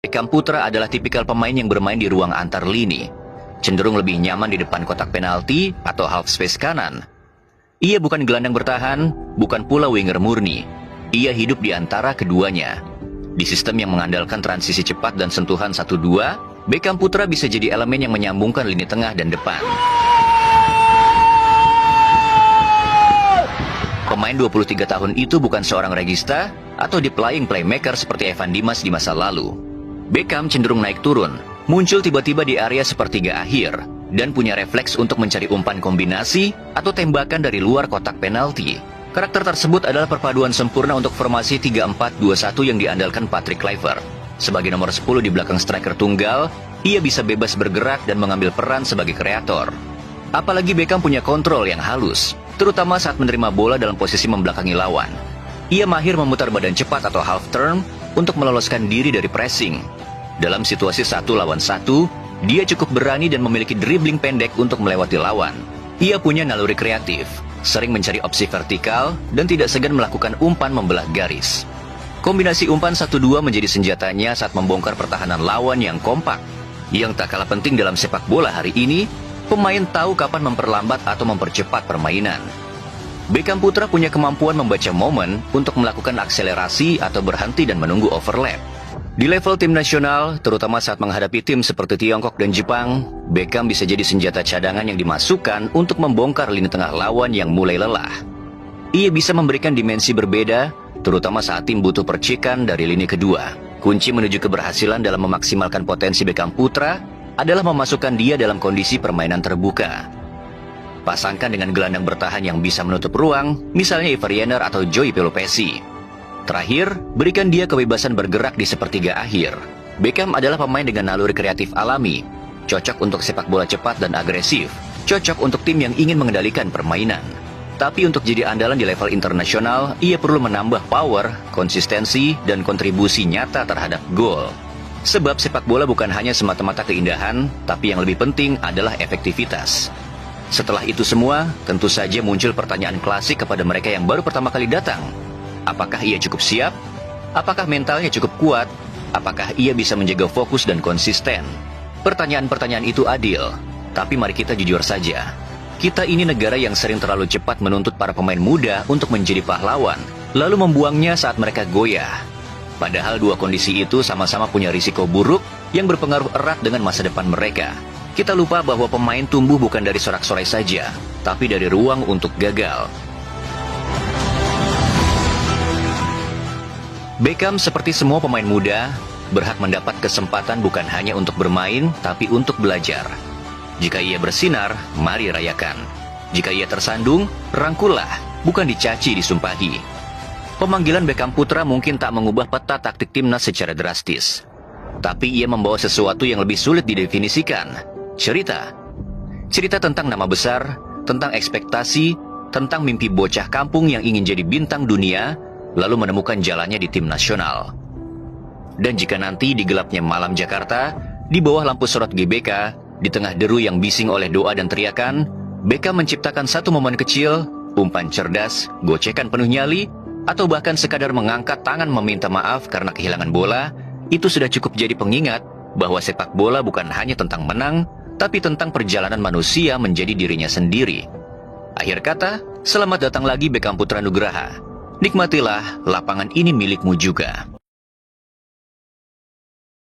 Beckham Putra adalah tipikal pemain yang bermain di ruang antar lini, cenderung lebih nyaman di depan kotak penalti atau half space kanan. Ia bukan gelandang bertahan, bukan pula winger murni. Ia hidup di antara keduanya. Di sistem yang mengandalkan transisi cepat dan sentuhan 1-2, Beckham Putra bisa jadi elemen yang menyambungkan lini tengah dan depan. Pemain 23 tahun itu bukan seorang regista atau deploying playmaker seperti Evan Dimas di masa lalu. Beckham cenderung naik turun, muncul tiba-tiba di area sepertiga akhir, dan punya refleks untuk mencari umpan kombinasi atau tembakan dari luar kotak penalti. Karakter tersebut adalah perpaduan sempurna untuk formasi 3-4-2-1 yang diandalkan Patrick Kluivert. Sebagai nomor 10 di belakang striker tunggal, ia bisa bebas bergerak dan mengambil peran sebagai kreator. Apalagi Beckham punya kontrol yang halus, terutama saat menerima bola dalam posisi membelakangi lawan. Ia mahir memutar badan cepat atau half turn untuk meloloskan diri dari pressing. Dalam situasi 1 lawan 1, dia cukup berani dan memiliki dribbling pendek untuk melewati lawan. Ia punya naluri kreatif, sering mencari opsi vertikal, dan tidak segan melakukan umpan membelah garis. Kombinasi umpan 1-2 menjadi senjatanya saat membongkar pertahanan lawan yang kompak. Yang tak kalah penting dalam sepak bola hari ini, pemain tahu kapan memperlambat atau mempercepat permainan. Beckham Putra punya kemampuan membaca momen untuk melakukan akselerasi atau berhenti dan menunggu overlap. Di level tim nasional, terutama saat menghadapi tim seperti Tiongkok dan Jepang, Beckham bisa jadi senjata cadangan yang dimasukkan untuk membongkar lini tengah lawan yang mulai lelah. Ia bisa memberikan dimensi berbeda, terutama saat tim butuh percikan dari lini kedua. Kunci menuju keberhasilan dalam memaksimalkan potensi Beckham Putra adalah memasukkan dia dalam kondisi permainan terbuka. Pasangkan dengan gelandang bertahan yang bisa menutup ruang, misalnya Ivar Jenner atau Joey Pelopessi. Terakhir, berikan dia kebebasan bergerak di sepertiga akhir. Beckham adalah pemain dengan naluri kreatif alami, cocok untuk sepak bola cepat dan agresif, cocok untuk tim yang ingin mengendalikan permainan. Tapi untuk jadi andalan di level internasional, ia perlu menambah power, konsistensi, dan kontribusi nyata terhadap gol. Sebab sepak bola bukan hanya semata-mata keindahan, tapi yang lebih penting adalah efektivitas. Setelah itu semua, tentu saja muncul pertanyaan klasik kepada mereka yang baru pertama kali datang. Apakah ia cukup siap? Apakah mentalnya cukup kuat? Apakah ia bisa menjaga fokus dan konsisten? Pertanyaan-pertanyaan itu adil, tapi mari kita jujur saja. Kita ini negara yang sering terlalu cepat menuntut para pemain muda untuk menjadi pahlawan, lalu membuangnya saat mereka goyah. Padahal dua kondisi itu sama-sama punya risiko buruk yang berpengaruh erat dengan masa depan mereka. Kita lupa bahwa pemain tumbuh bukan dari sorak-sorai saja, tapi dari ruang untuk gagal. Beckham seperti semua pemain muda, berhak mendapat kesempatan bukan hanya untuk bermain, tapi untuk belajar. Jika ia bersinar, mari rayakan. Jika ia tersandung, rangkullah, bukan dicaci disumpahi. Pemanggilan Beckham Putra mungkin tak mengubah peta taktik timnas secara drastis. Tapi ia membawa sesuatu yang lebih sulit didefinisikan. Cerita. Cerita tentang nama besar, tentang ekspektasi, tentang mimpi bocah kampung yang ingin jadi bintang dunia, lalu menemukan jalannya di tim nasional. Dan jika nanti di gelapnya malam Jakarta, di bawah lampu sorot GBK, di tengah deru yang bising oleh doa dan teriakan, Beckham menciptakan satu momen kecil, umpan cerdas, gocekan penuh nyali, atau bahkan sekadar mengangkat tangan meminta maaf karena kehilangan bola, itu sudah cukup jadi pengingat bahwa sepak bola bukan hanya tentang menang, tapi tentang perjalanan manusia menjadi dirinya sendiri. Akhir kata, selamat datang lagi Beckham Putra Nugraha. Nikmatilah, lapangan ini milikmu juga.